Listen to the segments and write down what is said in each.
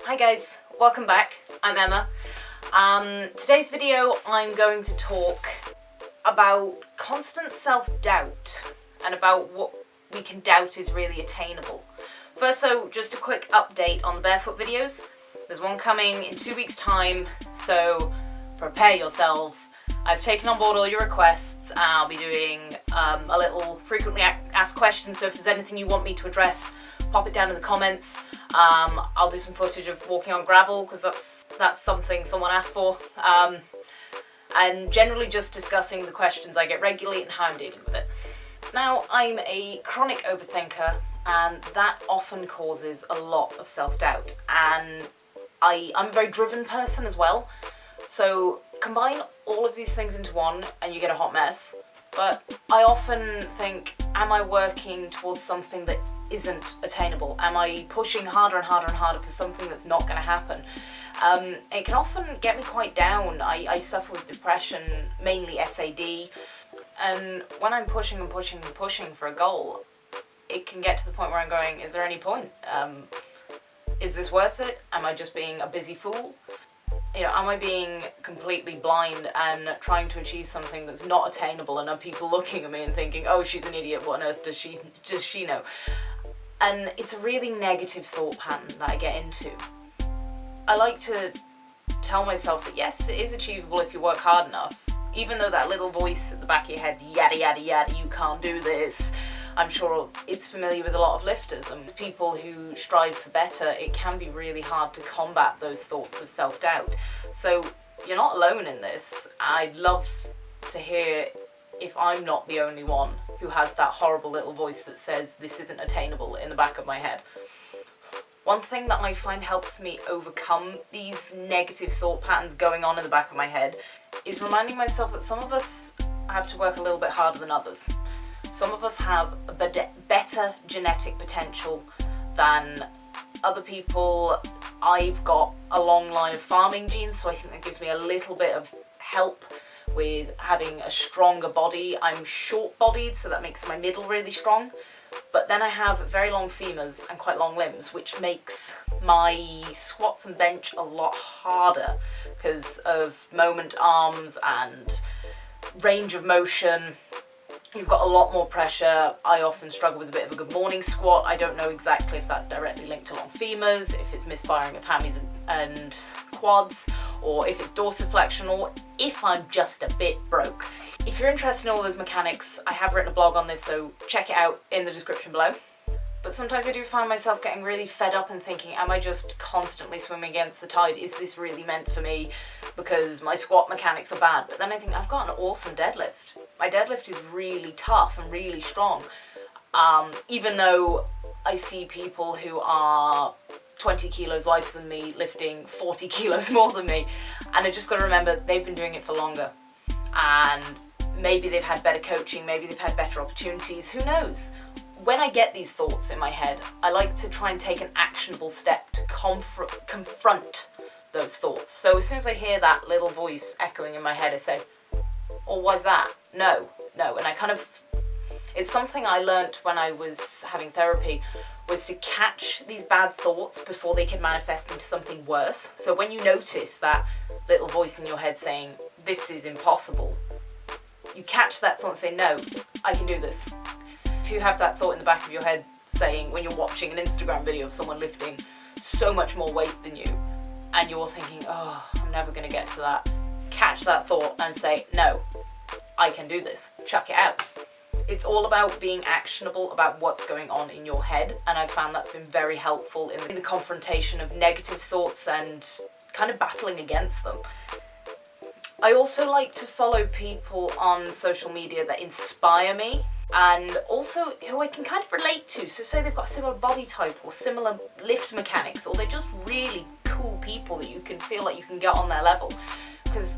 Hi guys, welcome back. I'm Emma. Today's video I'm going to talk about constant self-doubt and about what we can doubt is really attainable. First though, just a quick update on the barefoot videos. There's one coming in 2 weeks' time, so prepare yourselves. I've taken on board all your requests and I'll be doing a little frequently asked questions, so if there's anything you want me to address, pop it down in the comments. I'll do some footage of walking on gravel because that's something someone asked for. And generally just discussing the questions I get regularly and how I'm dealing with it. Now, I'm a chronic overthinker and that often causes a lot of self-doubt, and I'm a very driven person as well. So combine all of these things into one and you get a hot mess. But I often think, am I working towards something that isn't attainable? Am I pushing harder and harder and harder for something that's not going to happen? It can often get me quite down. I suffer with depression, mainly SAD, and when I'm pushing and pushing and pushing for a goal, it can get to the point where I'm going, is there any point? Is this worth it? Am I just being a busy fool? You know, am I being completely blind and trying to achieve something that's not attainable, and are people looking at me and thinking, oh, she's an idiot, what on earth does she know? And it's a really negative thought pattern that I get into. I like to tell myself that yes, it is achievable if you work hard enough, even though that little voice at the back of your head, yada yada yada, you can't do this. I'm sure it's familiar with a lot of lifters and people who strive for better. It can be really hard to combat those thoughts of self-doubt. So you're not alone in this. I'd love to hear if I'm not the only one who has that horrible little voice that says this isn't attainable in the back of my head. One thing that I find helps me overcome these negative thought patterns going on in the back of my head is reminding myself that some of us have to work a little bit harder than others. Some of us have a better genetic potential than other people. I've got a long line of farming genes, so I think that gives me a little bit of help with having a stronger body. I'm short-bodied, so that makes my middle really strong. But then I have very long femurs and quite long limbs, which makes my squats and bench a lot harder because of moment arms and range of motion. You've got a lot more pressure. I often struggle with a bit of a good morning squat. I don't know exactly if that's directly linked to long femurs, if it's misfiring of hammies and quads, or if it's dorsiflexion, or if I'm just a bit broke. If you're interested in all those mechanics, I have written a blog on this, so check it out in the description below. But sometimes I do find myself getting really fed up and thinking, am I just constantly swimming against the tide? Is this really meant for me? Because my squat mechanics are bad. But then I think I've got an awesome deadlift. My deadlift is really tough and really strong. Even though I see people who are 20 kilos lighter than me lifting 40 kilos more than me. And I just got to remember they've been doing it for longer. And maybe they've had better coaching, maybe they've had better opportunities, who knows? When I get these thoughts in my head, I like to try and take an actionable step to confront those thoughts. So as soon as I hear that little voice echoing in my head, I say, oh, why's that? No. And it's something I learnt when I was having therapy, was to catch these bad thoughts before they could manifest into something worse. So when you notice that little voice in your head saying, this is impossible, you catch that thought and say, no, I can do this. If you have that thought in the back of your head saying, when you're watching an Instagram video of someone lifting so much more weight than you, and you're thinking, oh, I'm never going to get to that, catch that thought and say, no, I can do this. Chuck it out. It's all about being actionable about what's going on in your head, and I've found that's been very helpful in the confrontation of negative thoughts and kind of battling against them. I also like to follow people on social media that inspire me, and also who I can kind of relate to. So say they've got a similar body type or similar lift mechanics, or they're just really cool people that you can feel like you can get on their level. Because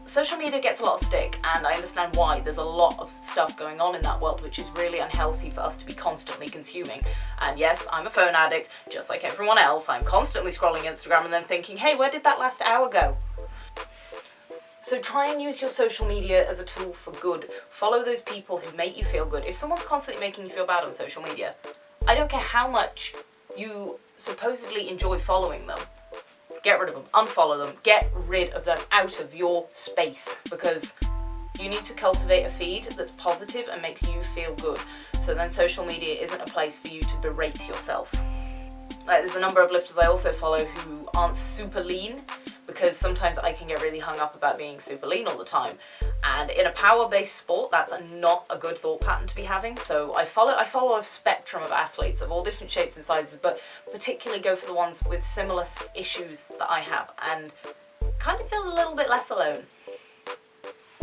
social media gets a lot of stick, and I understand why. There's a lot of stuff going on in that world which is really unhealthy for us to be constantly consuming. And yes, I'm a phone addict, just like everyone else. I'm constantly scrolling Instagram and then thinking, hey, where did that last hour go? So try and use your social media as a tool for good. Follow those people who make you feel good. If someone's constantly making you feel bad on social media, I don't care how much you supposedly enjoy following them, get rid of them, unfollow them, get rid of them out of your space, because you need to cultivate a feed that's positive and makes you feel good. So then social media isn't a place for you to berate yourself. There's a number of lifters I also follow who aren't super lean, because sometimes I can get really hung up about being super lean all the time. And in a power-based sport, that's not a good thought pattern to be having. So I follow a spectrum of athletes of all different shapes and sizes, but particularly go for the ones with similar issues that I have and kind of feel a little bit less alone.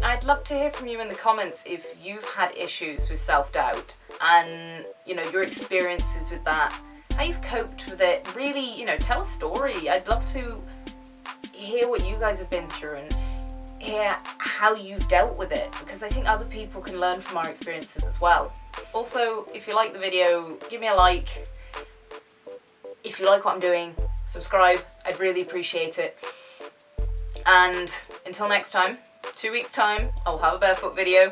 I'd love to hear from you in the comments if you've had issues with self-doubt and, you know, your experiences with that, how you've coped with it. Really, you know, tell a story. I'd love to hear what you guys have been through and hear how you've dealt with it, because I think other people can learn from our experiences as well. Also, if you like the video, give me a like. If you like what I'm doing, subscribe. I'd really appreciate it. And until next time, 2 weeks time, I'll have a barefoot video.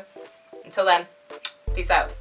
Until then, peace out.